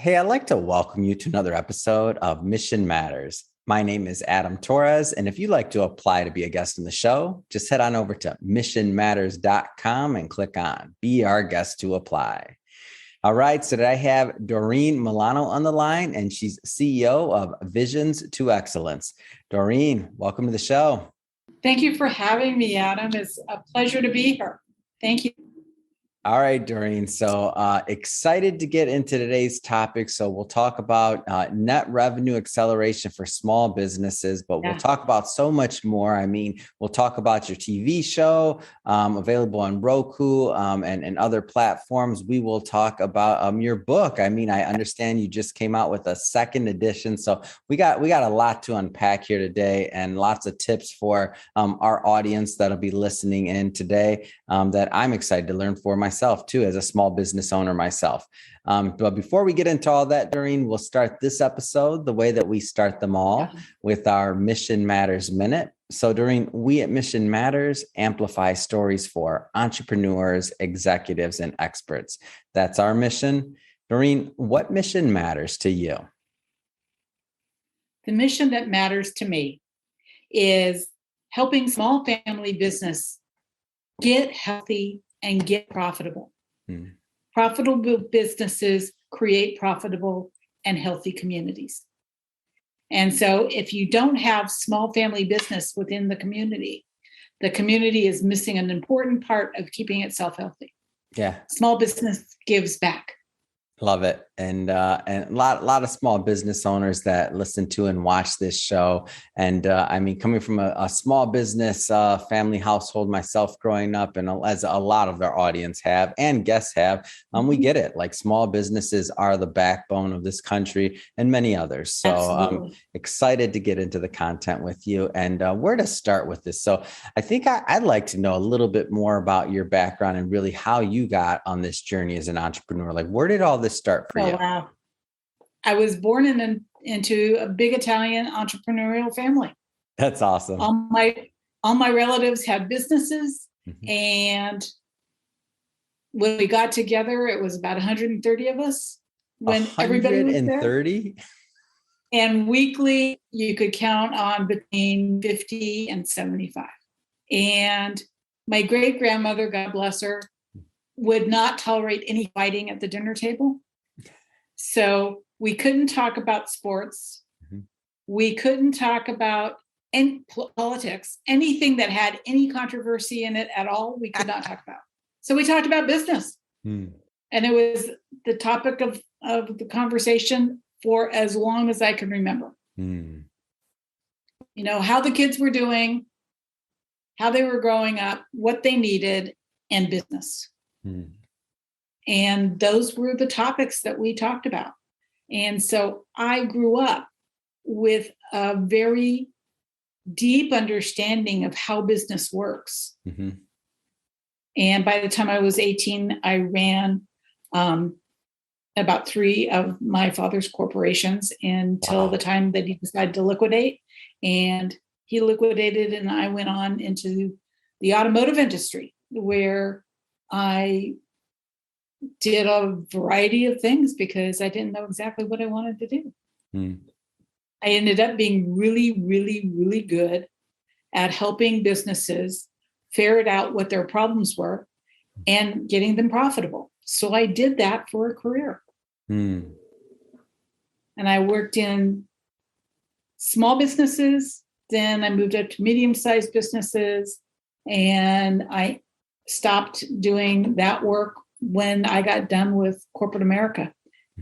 Hey, I'd like to welcome you to another episode of Mission Matters. My name is Adam Torres, and if you'd like to apply to be a guest on the show, just head on over to missionmatters.com and click on Be Our Guest to apply. All right, so today I have Doreen Milano on the line, and she's CEO of Visions to Excellence. Doreen, welcome to the show. Thank you for having me, Adam. It's a pleasure to be here. Thank you. All right, Doreen. So excited to get into today's topic. So we'll talk about net revenue acceleration for small businesses, but we'll talk about so much more. I mean, we'll talk about your TV show available on Roku and other platforms. We will talk about your book. I mean, I understand you just came out with a second edition. So we got a lot to unpack here today and lots of tips for our audience that'll be listening in today that I'm excited to learn for myself too, as a small business owner myself. But before we get into all that, Doreen, we'll start this episode the way that we start them all with our Mission Matters Minute. So Doreen, we at Mission Matters amplify stories for entrepreneurs, executives, and experts. That's our mission. Doreen, what mission matters to you? The mission that matters to me is helping small family business get healthy and get profitable. Profitable businesses create profitable and healthy communities. And so if you don't have small family business within the community is missing an important part of keeping itself healthy. Yeah. Small business gives back. Love it. And a lot of small business owners that listen to and watch this show. And I mean, coming from a small business family household myself growing up, and as a lot of our audience have and guests have, we get it. Like small businesses are the backbone of this country and many others. So I'm excited to get into the content with you and where to start with this. So I think I'd like to know a little bit more about your background and really how you got on this journey as an entrepreneur. Like, where did all this start for you? Wow. I was born into a big Italian entrepreneurial family. That's awesome. All my relatives had businesses, and when we got together, it was about 130 of us. When everybody was there. 130? And weekly, you could count on between 50 and 75. And my great-grandmother, God bless her, would not tolerate any fighting at the dinner table. So we couldn't talk about sports. We couldn't talk about any politics, anything that had any controversy in it at all. We could not talk about. So we talked about business. And it was the topic of the conversation for as long as I can remember. You know, how the kids were doing, how they were growing up, what they needed, and business. And those were the topics that we talked about. And so I grew up with a very deep understanding of how business works. And by the time I was 18, I ran about 3 of my father's corporations until the time that he decided to liquidate. And he liquidated, and I went on into the automotive industry, where I did a variety of things because I didn't know exactly what I wanted to do. I ended up being really, really, really good at helping businesses ferret out what their problems were and getting them profitable. So I did that for a career. And I worked in small businesses. Then I moved up to medium-sized businesses, and I stopped doing that work when I got done with corporate America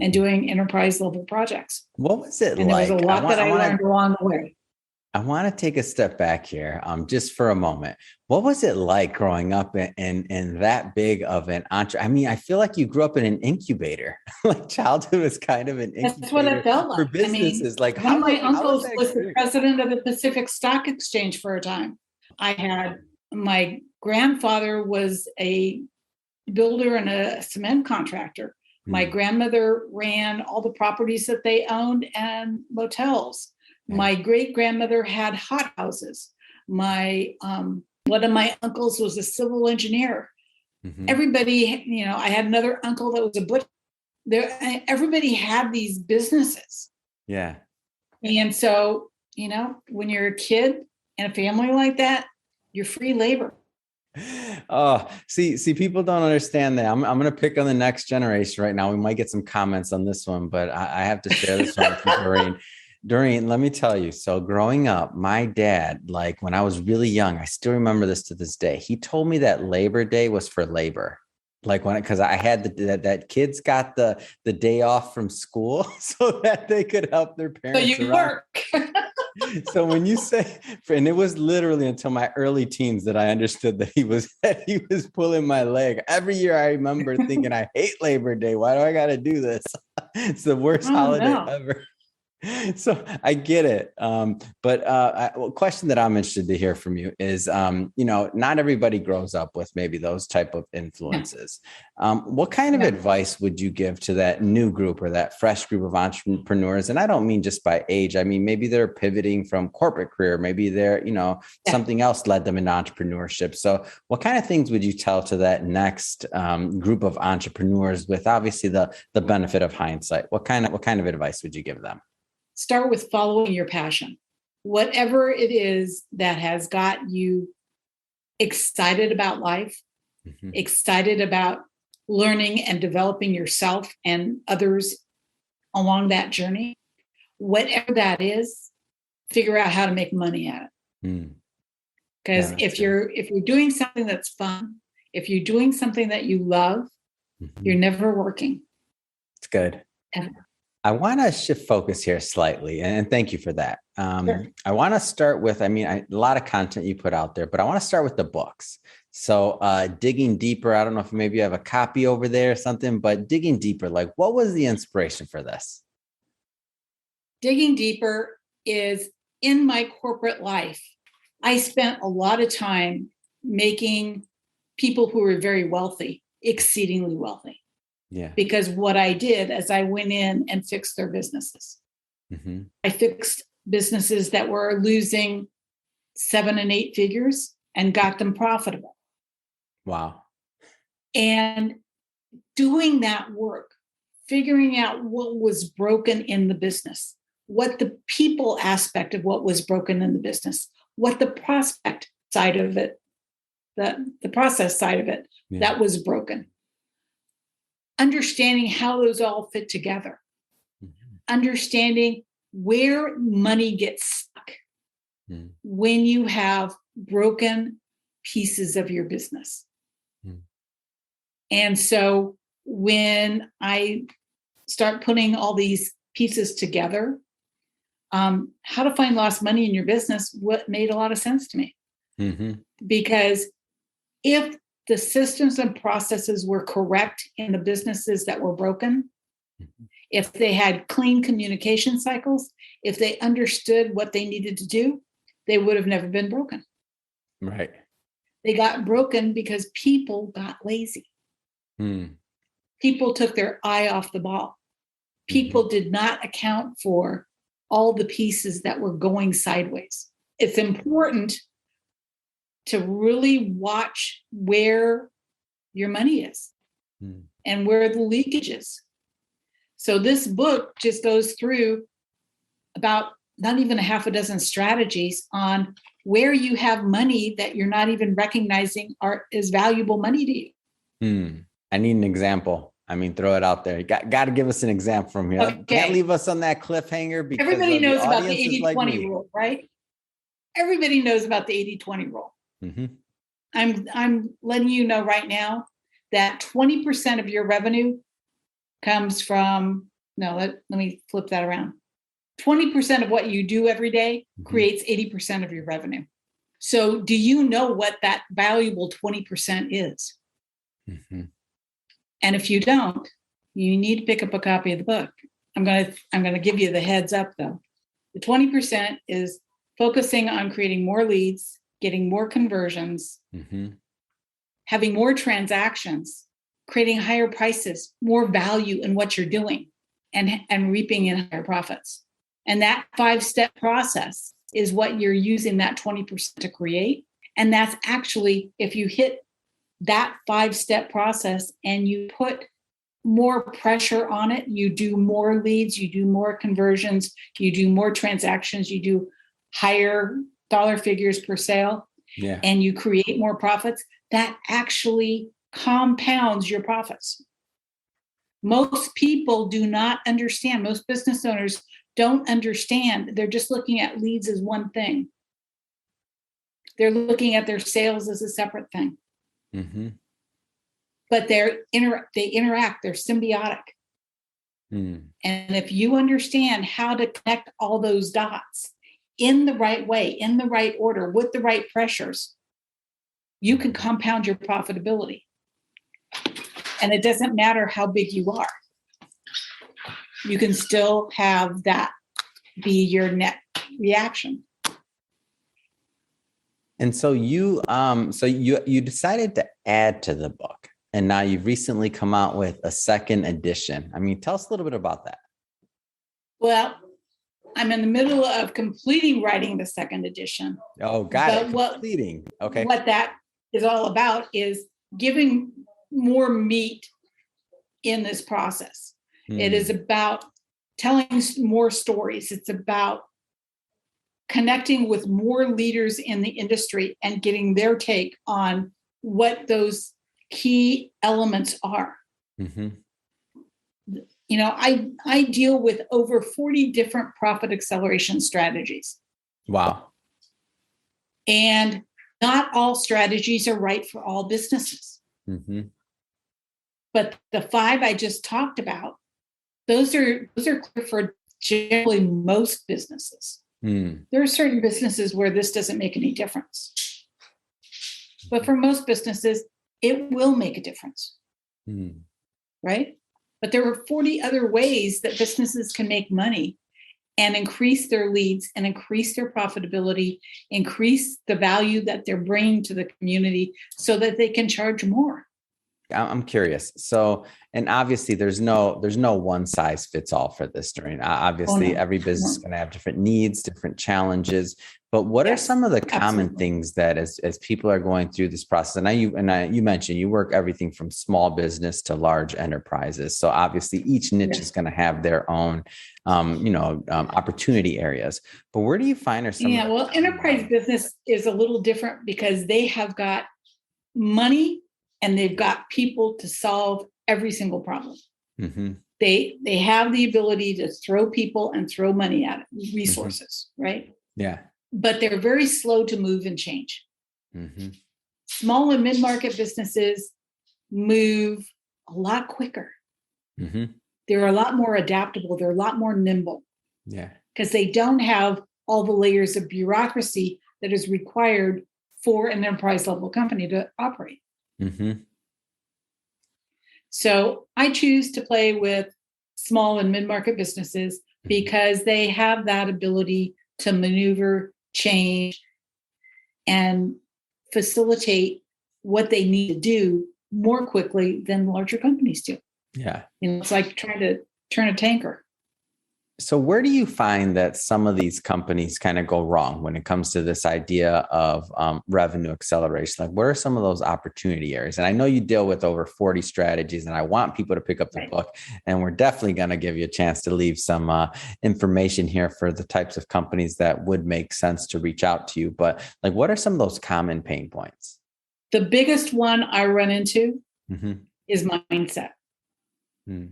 and doing enterprise level projects. What was it and like? There was a lot that I learned along the way. I want to take a step back here just for a moment. What was it like growing up in that big of an entrepreneur? I mean, I feel like you grew up in an incubator. Like childhood was kind of an incubator. That's what it felt like. For businesses. Like one of my uncles was the president of the Pacific Stock Exchange for a time. I had my grandfather was a builder and a cement contractor. My grandmother ran all the properties that they owned and motels. My great grandmother had hot houses. My one of my uncles was a civil engineer. Everybody, I had another uncle that was a butcher. everybody had these businesses. Yeah. And so, when you're a kid in a family like that, you're free labor. Oh, see, people don't understand that. I'm going to pick on the next generation right now. We might get some comments on this one, but I have to share this one with you, Doreen. Doreen, let me tell you. So growing up, my dad, like when I was really young, I still remember this to this day. He told me that Labor Day was for labor. Like because I had that kids got the day off from school so that they could help their parents. So you work. So when you say, and it was literally until my early teens that I understood that he was pulling my leg. Every year I remember thinking, I hate Labor Day. Why do I got to do this? It's the worst holiday ever. So I get it. But a question that I'm interested to hear from you is, not everybody grows up with maybe those type of influences. What kind of advice would you give to that new group or that fresh group of entrepreneurs? And I don't mean just by age. I mean, maybe they're pivoting from corporate career. Maybe they're, something else led them into entrepreneurship. So what kind of things would you tell to that next group of entrepreneurs with obviously the benefit of hindsight? What kind of advice would you give them? Start with following your passion. Whatever it is that has got you excited about life, excited about learning and developing yourself and others along that journey, whatever that is, figure out how to make money at it. Because if you're doing something that's fun, if you're doing something that you love, you're never working. It's good. Ever. I want to shift focus here slightly, and thank you for that. Sure. I want to start with, a lot of content you put out there, but I want to start with the books. So digging deeper, I don't know if maybe you have a copy over there or something, but digging deeper, like what was the inspiration for this? Digging deeper is in my corporate life. I spent a lot of time making people who were very wealthy, exceedingly wealthy. Yeah. Because what I did is I went in and fixed their businesses. I fixed businesses that were losing 7 and 8 figures and got them profitable. Wow. And doing that work, figuring out what was broken in the business, what the people aspect of what was broken in the business, what the prospect side of it, the process side of it that was broken. Understanding how those all fit together, understanding where money gets stuck when you have broken pieces of your business. And so when I start putting all these pieces together, how to find lost money in your business, what made a lot of sense to me. Because if the systems and processes were correct in the businesses that were broken, if they had clean communication cycles, if they understood what they needed to do, they would have never been broken. Right. They got broken because people got lazy. People took their eye off the ball. People did not account for all the pieces that were going sideways. It's important to really watch where your money is and where the leakage is. So this book just goes through about not even a half a dozen strategies on where you have money that you're not even recognizing is valuable money to you. I need an example. Throw it out there. You got to give us an example from here. Okay. Can't leave us on that cliffhanger because everybody knows about the 80-20 rule, right? Everybody knows about the 80-20 rule. I'm letting you know right now that 20% of your revenue comes from, let me flip that around. 20% of what you do every day creates 80% of your revenue. So do you know what that valuable 20% is? And if you don't, you need to pick up a copy of the book. I'm going to give you the heads up though. The 20% is focusing on creating more leads, getting more conversions, having more transactions, creating higher prices, more value in what you're doing, and reaping in higher profits. And that 5-step process is what you're using that 20% to create. And that's actually, if you hit that 5-step process and you put more pressure on it. You do more leads, you do more conversions, you do more transactions, you do higher dollar figures per sale, and you create more profits. That actually compounds your profits. Most people do not understand. Most business owners don't understand. They're just looking at leads as one thing. They're looking at their sales as a separate thing. Mm-hmm. But they interact, they're symbiotic. Mm. And if you understand how to connect all those dots in the right way, in the right order, with the right pressures, you can compound your profitability. And it doesn't matter how big you are. You can still have that be your net reaction. And so you decided to add to the book, and now you've recently come out with a second edition. I mean, tell us a little bit about that. Well, I'm in the middle of completing writing the second edition. Oh, got it. Completing. Okay. What that is all about is giving more meat in this process. It is about telling more stories. It's about connecting with more leaders in the industry and getting their take on what those key elements are. Mm-hmm. You know, I deal with over 40 different profit acceleration strategies. Wow. And not all strategies are right for all businesses. Mm-hmm. But the 5 I just talked about, those are clear for generally most businesses. Mm. There are certain businesses where this doesn't make any difference. But for most businesses, it will make a difference. Mm. Right? But there are 40 other ways that businesses can make money and increase their leads and increase their profitability, increase the value that they're bringing to the community so that they can charge more. I'm curious. So, and obviously there's no one size fits all for this, Doreen. Obviously every business is going to have different needs, different challenges, but what are some of the common things that as people are going through this process? And you mentioned you work everything from small business to large enterprises. So obviously each niche is going to have their own, opportunity areas, but where do you find are some? Well, enterprise business is a little different because they have got money and they've got people to solve every single problem. Mm-hmm. They have the ability to throw people and throw money at it, resources, mm-hmm. right? Yeah. But they're very slow to move and change. Mm-hmm. Small and mid-market businesses move a lot quicker. Mm-hmm. They're a lot more adaptable. They're a lot more nimble. Yeah. Because they don't have all the layers of bureaucracy that is required for an enterprise level company to operate. Mm-hmm. So I choose to play with small and mid-market businesses because they have that ability to maneuver, change, and facilitate what they need to do more quickly than larger companies do. Yeah. It's like trying to turn a tanker. So where do you find that some of these companies kind of go wrong when it comes to this idea of revenue acceleration? Like, what are some of those opportunity areas? And I know you deal with over 40 strategies, and I want people to pick up the book, and we're definitely going to give you a chance to leave some information here for the types of companies that would make sense to reach out to you. But like, what are some of those common pain points? The biggest one I run into is mindset. Mm.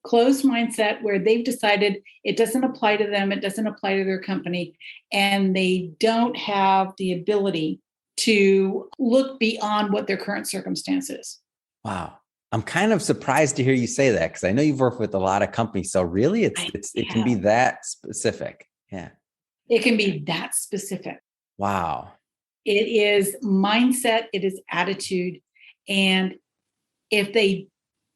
Closed mindset where they've decided it doesn't apply to them, it doesn't apply to their company, and they don't have the ability to look beyond what their current circumstance is. Wow. I'm kind of surprised to hear you say that because I know you've worked with a lot of companies. So really it can be that specific. Yeah. It can be that specific. Wow. It is mindset, it is attitude. And if they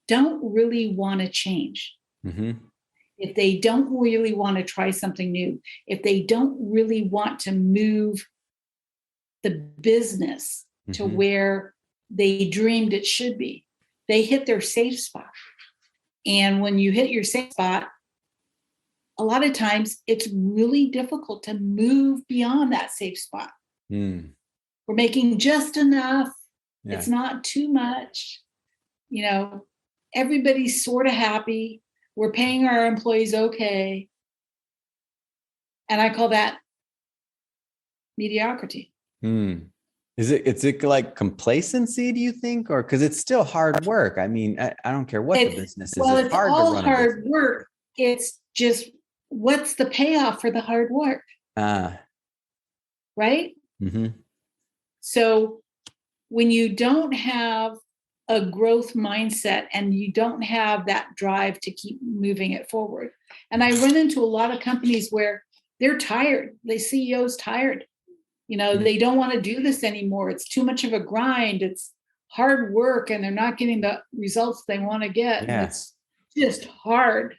don't really want to change, if they don't really want to try something new, if they don't really want to move the business to where they dreamed it should be, they hit their safe spot. And when you hit your safe spot, a lot of times it's really difficult to move beyond that safe spot. Mm. We're making just enough. Yeah. It's not too much, everybody's sort of happy. We're paying our employees okay. And I call that mediocrity. Is it like complacency, do you think? Or because it's still hard work. I mean, I don't care what the business is. Well, it's hard all to run hard work. It's just, what's the payoff for the hard work? Right? Mm-hmm. So when you don't have a growth mindset and you don't have that drive to keep moving it forward. And I run into a lot of companies where they're tired. The CEO's tired. They don't want to do this anymore. It's too much of a grind. It's hard work and they're not getting the results they want to get. Yeah. And it's just hard.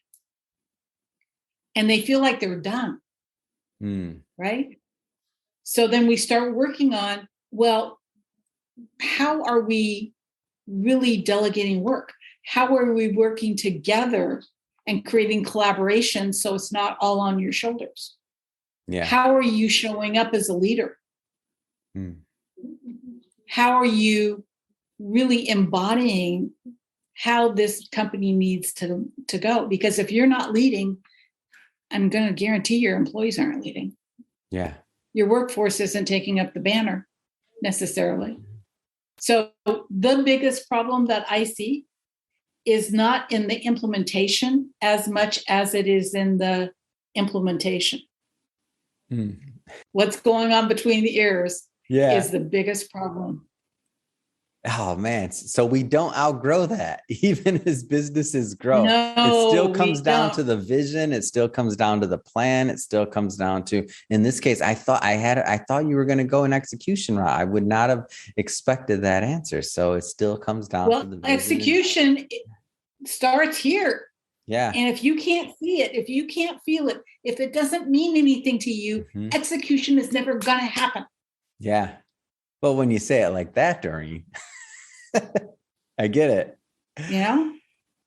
And they feel like they're done. Right? So then we start working on, well, how are we really delegating work? How are we working together and creating collaboration so it's not all on your shoulders? Yeah. How are you showing up as a leader? How are you really embodying how this company needs to go? Because if you're not leading, I'm going to guarantee your employees aren't leading. Yeah. Your workforce isn't taking up the banner necessarily. So the biggest problem that I see is not in the implementation as much as it is in the implementation. What's going on between the ears is the biggest problem. Oh man. So we don't outgrow that, even as businesses grow. No, it still comes down to the vision. It still comes down to the plan. It still comes down to, in this case, I thought you were going to go an execution route. I would not have expected that answer. So it still comes down to the vision. Execution starts here. Yeah. And if you can't see it, if you can't feel it, if it doesn't mean anything to you, execution is never going to happen. Yeah. Well, when you say it like that, Doreen, I get it.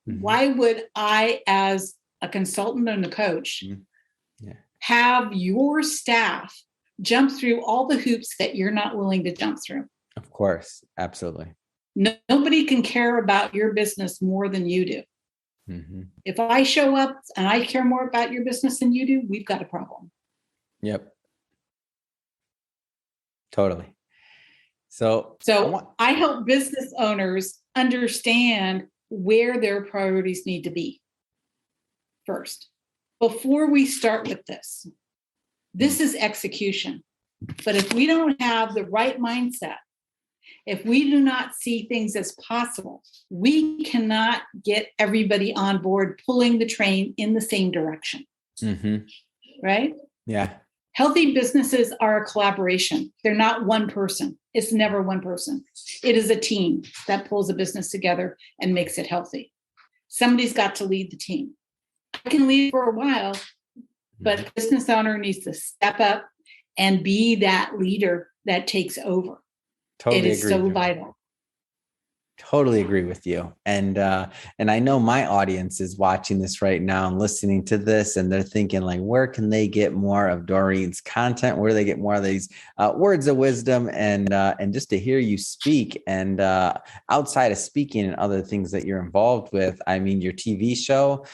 Why would I, as a consultant and a coach, have your staff jump through all the hoops that you're not willing to jump through? Of course. Absolutely. Nobody can care about your business more than you do. If I show up and I care more about your business than you do, we've got a problem. Yep. Totally. So I help business owners understand where their priorities need to be first. Before we start with this is execution. But if we don't have the right mindset, if we do not see things as possible, we cannot get everybody on board pulling the train in the same direction. Right? Yeah. Healthy businesses are a collaboration. They're not one person. It's never one person. It is a team that pulls a business together and makes it healthy. Somebody's got to lead the team. I can lead for a while, but the business owner needs to step up and be that leader that takes over. Totally it is so vital. Totally agree with you. And I know my audience is watching this right now and listening to this, and they're thinking like, where can they get more of Doreen's content? Where do they get more of these words of wisdom and just to hear you speak? And outside of speaking and other things that you're involved with, I mean, your TV show,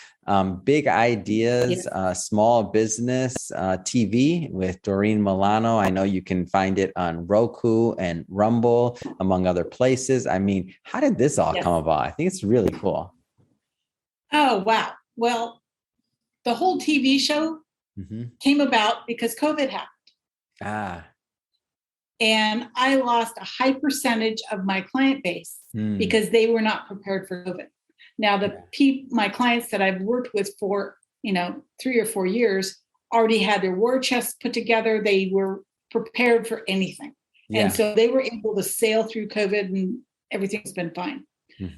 Big Ideas, Small Business TV with Doreen Milano. I know you can find it on Roku and Rumble, among other places. I mean, how did this all come about? I think it's really cool. Oh, wow. Well, the whole TV show came about because COVID happened. And I lost a high percentage of my client base because they were not prepared for COVID. Now, my clients that I've worked with for, 3 or 4 years already had their war chests put together. They were prepared for anything. Yeah. And so they were able to sail through COVID and everything's been fine.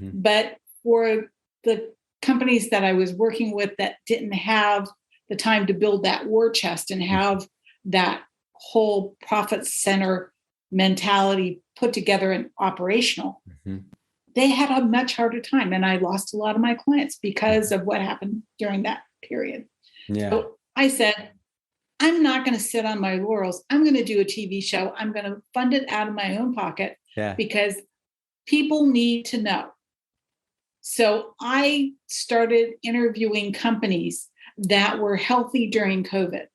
But for the companies that I was working with that didn't have the time to build that war chest and have that whole profit center mentality put together and operational, they had a much harder time. And I lost a lot of my clients because of what happened during that period. Yeah. So I said, I'm not going to sit on my laurels. I'm going to do a TV show. I'm going to fund it out of my own pocket because people need to know So I started interviewing companies that were healthy during COVID,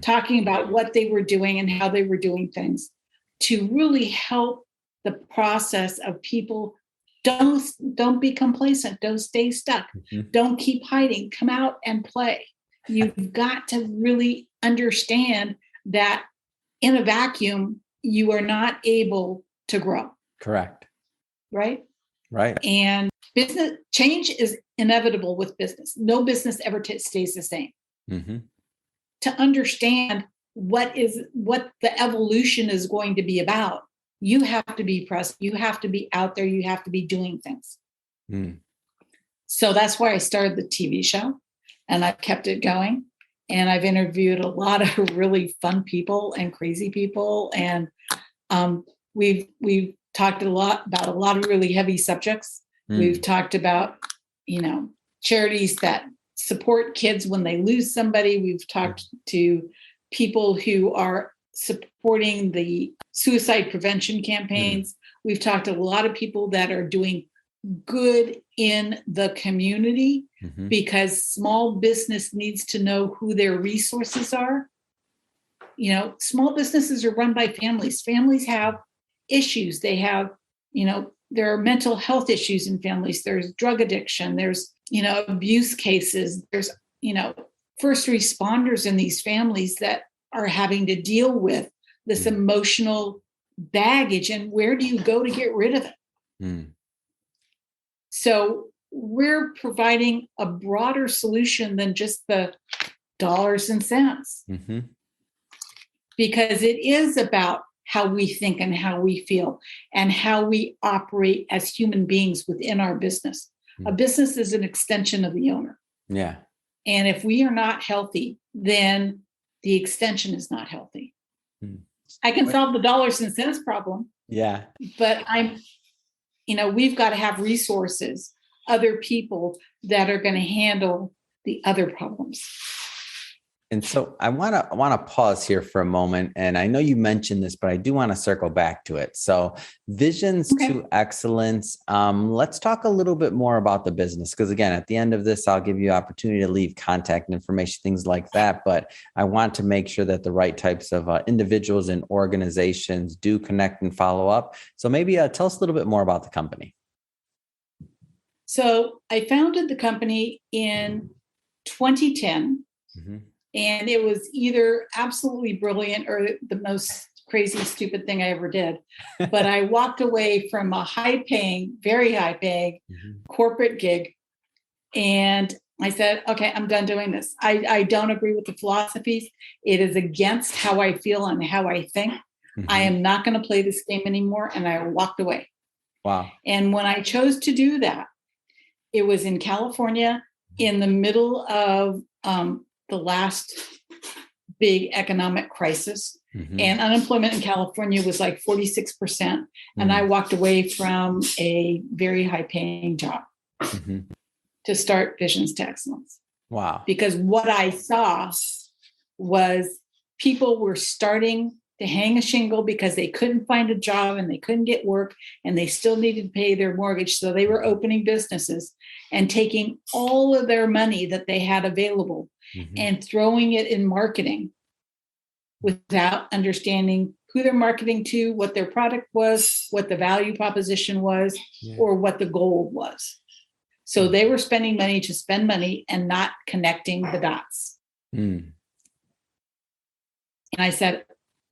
talking about what they were doing and how they were doing things to really help the process of people. Don't be complacent. Don't stay stuck. Don't keep hiding. Come out and play. You've got to really understand that in a vacuum, you are not able to grow. Correct. Right? Right. And business change is inevitable with business. No business ever stays the same. To understand what the evolution is going to be about, you have to be present. You have to be out there. You have to be doing things. So that's why I started the TV show, and I've kept it going. And I've interviewed a lot of really fun people and crazy people. And we've talked a lot about a lot of really heavy subjects. We've talked about, charities that support kids when they lose somebody. We've talked to people who are supporting the suicide prevention campaigns. We've talked to a lot of people that are doing good in the community because small business needs to know who their resources are. Small businesses are run by families. Families have issues. They have, there are mental health issues in families. There's drug addiction. There's, abuse cases. There's, first responders in these families that are having to deal with this emotional baggage. And where do you go to get rid of it? So we're providing a broader solution than just the dollars and cents. Because it is about how we think and how we feel and how we operate as human beings within our business. A business is an extension of the owner. Yeah. And if we are not healthy, then the extension is not healthy. I can solve the dollars and cents problem. Yeah. But we've got to have resources, other people that are going to handle the other problems. And so I want to pause here for a moment. And I know you mentioned this, but I do want to circle back to it. So visions to excellence. Let's talk a little bit more about the business. Because again, at the end of this, I'll give you opportunity to leave contact information, things like that. But I want to make sure that the right types of individuals and organizations do connect and follow up. So maybe tell us a little bit more about the company. So I founded the company in 2010. And it was either absolutely brilliant or the most crazy, stupid thing I ever did. But I walked away from a very high paying corporate gig. And I said, okay, I'm done doing this. I don't agree with the philosophies. It is against how I feel and how I think. I am not going to play this game anymore. And I walked away. Wow. And when I chose to do that, it was in California in the middle of the last big economic crisis. And unemployment in California was like 46%. And I walked away from a very high paying job to start Visions to Excellence. Wow. Because what I saw was people were starting to hang a shingle because they couldn't find a job and they couldn't get work and they still needed to pay their mortgage. So they were opening businesses and taking all of their money that they had available and throwing it in marketing without understanding who they're marketing to, what their product was, what the value proposition was, or what the goal was. So they were spending money to spend money and not connecting the dots. And I said,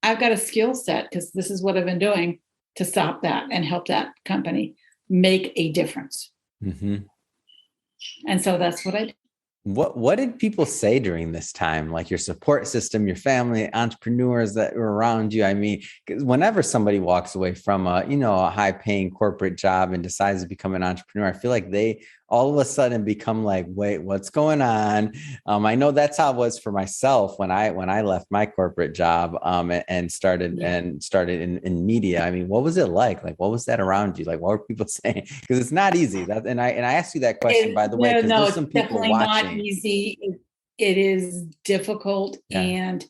I've got a skill set because this is what I've been doing to stop that and help that company make a difference. And so that's what I did. What did people say during this time? Like your support system, your family, entrepreneurs that were around you? I mean, because whenever somebody walks away from a high paying corporate job and decides to become an entrepreneur, I feel like they all of a sudden become like, wait, what's going on? I know that's how it was for myself when I left my corporate job and started in media. I mean, what was it like? Like, what was that around you? Like, what were people saying? Because it's not easy. And I asked you that question, by the way, because there's some people watching. Not easy. It is difficult. Yeah. And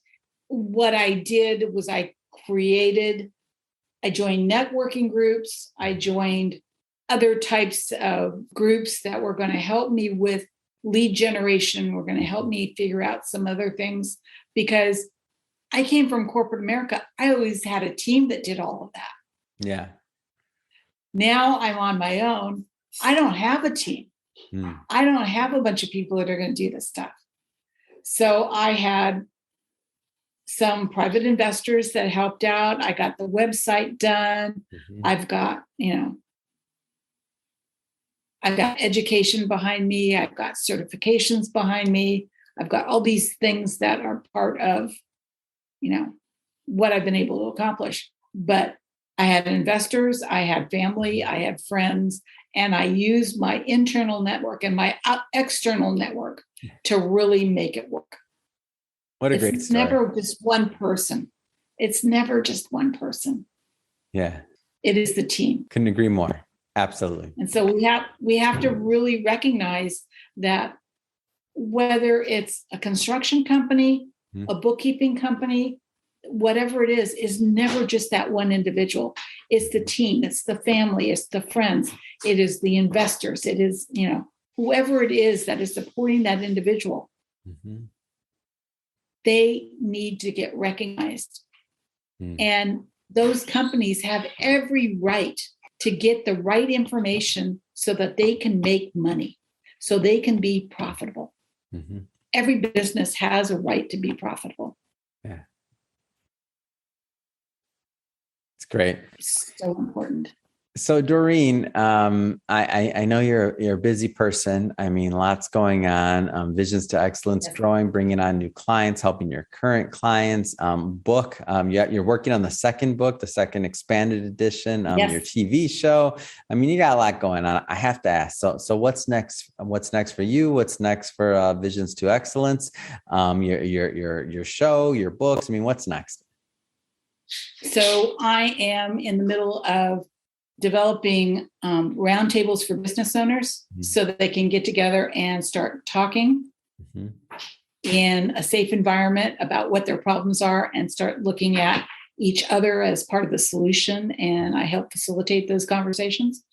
what I did was I joined networking groups. I joined other types of groups that were going to help me with lead generation. Were going to help me figure out some other things, because I came from corporate America. I always had a team that did all of that. Yeah. Now I'm on my own. I don't have a team. I don't have a bunch of people that are going to do this stuff. So I had some private investors that helped out. I got the website done. I've got education behind me. I've got certifications behind me. I've got all these things that are part of, what I've been able to accomplish. But I had investors, I had family, I had friends, and I used my internal network and my external network to really make it work. What a great story. It's never just one person. It's never just one person. Yeah. It is the team. Couldn't agree more. Absolutely. And so we have to really recognize that whether it's a construction company, a bookkeeping company, whatever it is never just that one individual. It's the team, it's the family, it's the friends, it is the investors, it is, whoever it is that is supporting that individual. They need to get recognized. And those companies have every right to get the right information so that they can make money, so they can be profitable. Every business has a right to be profitable. Yeah. It's great. So important. So Doreen, I know you're a busy person. I mean, lots going on. Visions to Excellence, Yes. growing, bringing on new clients, helping your current clients. Book. You're working on the second book, the second expanded edition. Yes. Your TV show. I mean, you got a lot going on. I have to ask. So what's next? What's next for you? What's next for Visions to Excellence? Your show, your books. I mean, what's next? So I am in the middle of developing roundtables for business owners so that they can get together and start talking in a safe environment about what their problems are and start looking at each other as part of the solution. And I help facilitate those conversations.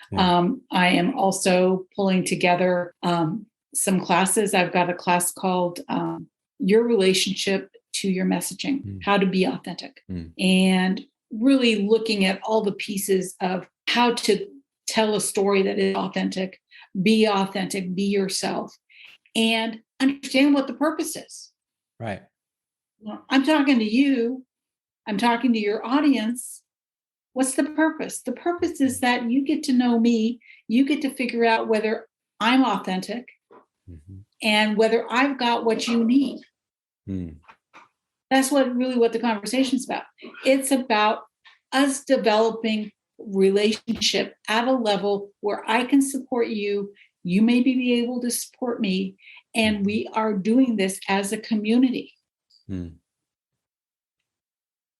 Yeah. I am also pulling together some classes. I've got a class called Your Relationship to Your Messaging, How to Be Authentic. And really looking at all the pieces of how to tell a story that is authentic, be yourself, and understand what the purpose is. Right. Well, I'm talking to you. I'm talking to your audience. What's the purpose? The purpose is that you get to know me. You get to figure out whether I'm authentic and whether I've got what you need. That's what the conversation is about. It's about us developing relationship at a level where I can support you. You maybe be able to support me. And we are doing this as a community.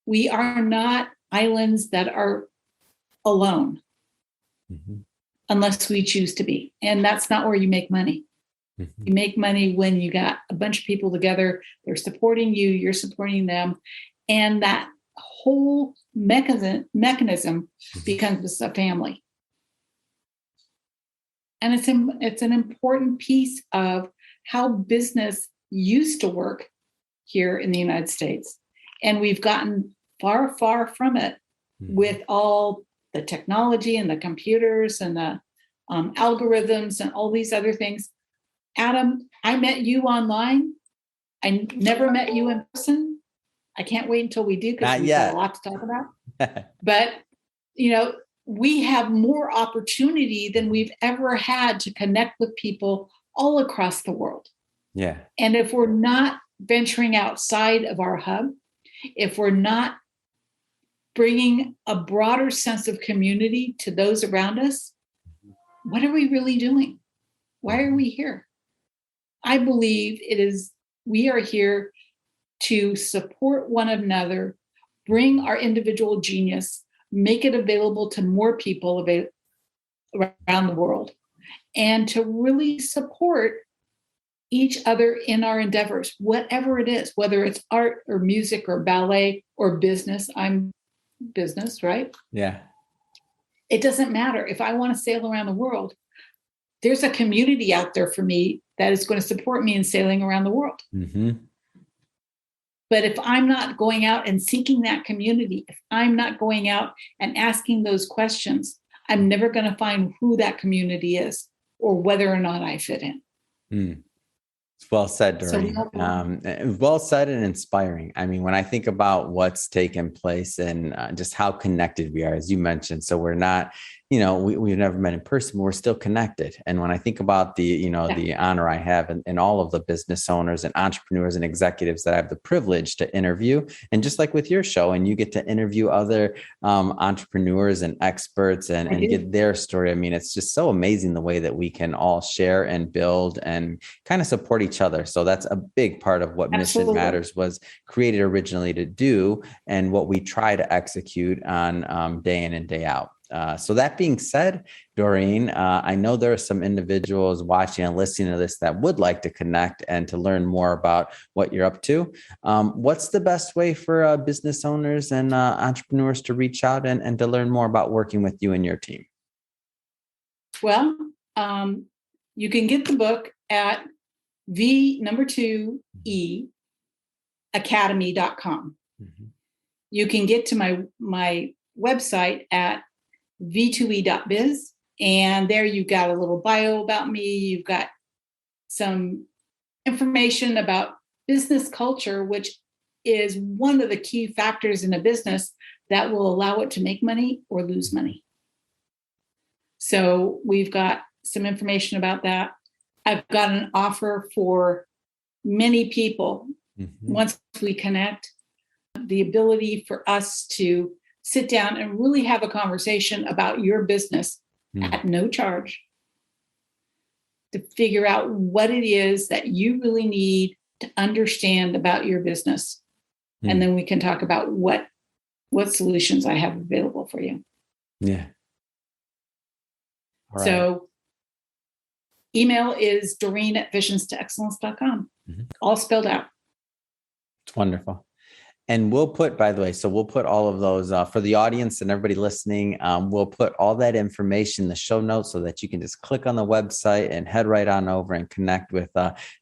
We are not islands that are alone unless we choose to be. And that's not where you make money. You make money when you got a bunch of people together, they're supporting you, you're supporting them. And that whole mechanism becomes a family. And it's an important piece of how business used to work here in the United States. And we've gotten far, far from it with all the technology and the computers and the algorithms and all these other things. Adam, I met you online. I never met you in person. I can't wait until we do because we've got a lot to talk about. But, we have more opportunity than we've ever had to connect with people all across the world. Yeah. And if we're not venturing outside of our hub, if we're not bringing a broader sense of community to those around us, what are we really doing? Why are we here? I believe we are here to support one another, bring our individual genius, make it available to more people around the world, and to really support each other in our endeavors, whatever it is, whether it's art or music or ballet or business. I'm business, right? Yeah. It doesn't matter. If I want to sail around the world, there's a community out there for me that is going to support me in sailing around the world. Mm-hmm. But if I'm not going out and seeking that community, if I'm not going out and asking those questions, I'm never going to find who that community is or whether or not I fit in. Mm. It's well said, Doreen. Well said and inspiring. I mean, when I think about what's taken place and just how connected we are, as you mentioned, so we're not, we've never met in person, but we're still connected. And when I think about the honor I have in all of the business owners and entrepreneurs and executives that I have the privilege to interview, and just like with your show, and you get to interview other entrepreneurs and experts and get their story. I mean, it's just so amazing the way that we can all share and build and kind of support each other. So that's a big part of what Mission Matters was created originally to do, and what we try to execute on day in and day out. So that being said, Doreen, I know there are some individuals watching and listening to this that would like to connect and to learn more about what you're up to. What's the best way for business owners and entrepreneurs to reach out and to learn more about working with you and your team? Well, you can get the book at V2E Academy.com. Mm-hmm. You can get to my website at v2e.biz. And there you've got a little bio about me. You've got some information about business culture, which is one of the key factors in a business that will allow it to make money or lose money. So we've got some information about that. I've got an offer for many people. Mm-hmm. Once we connect, the ability for us to sit down and really have a conversation about your business at no charge, to figure out what it is that you really need to understand about your business. And then we can talk about what solutions I have available for you. Yeah. All right. So email is Doreen@visionstoexcellence.com. Mm-hmm. All spelled out. It's wonderful. And we'll put, by the way, so we'll put all of those for the audience and everybody listening. We'll put all that information in the show notes so that you can just click on the website and head right on over and connect with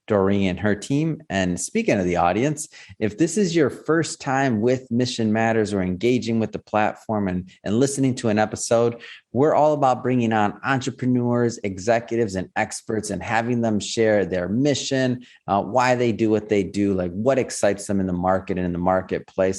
Doreen and her team. And speaking of the audience, if this is your first time with Mission Matters or engaging with the platform and listening to an episode, we're all about bringing on entrepreneurs, executives, and experts and having them share their mission, why they do what they do, like what excites them in the market and in the marketplace,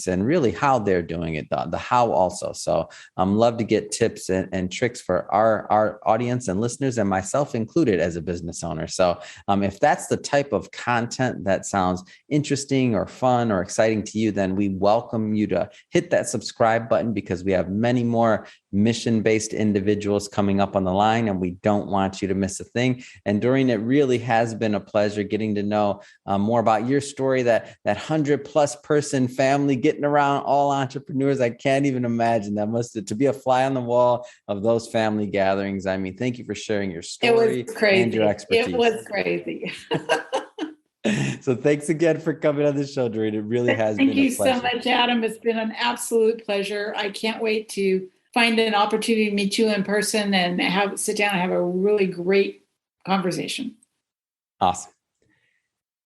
and really how they're doing it, the how also. So love to get tips and tricks for our audience and listeners, and myself included as a business owner. So if that's the type of content that sounds interesting or fun or exciting to you, then we welcome you to hit that subscribe button, because we have many more mission-based individuals coming up on the line, and we don't want you to miss a thing. And Doreen, it really has been a pleasure getting to know more about your story, that 100+ person family, getting around all entrepreneurs. I can't even imagine that to be a fly on the wall of those family gatherings. I mean, thank you for sharing your story. It was crazy. And your expertise. It was crazy. So thanks again for coming on the show, Doreen. It really has been a pleasure. Thank you so much, Adam. It's been an absolute pleasure. I can't wait to find an opportunity to meet you in person and sit down and have a really great conversation. Awesome.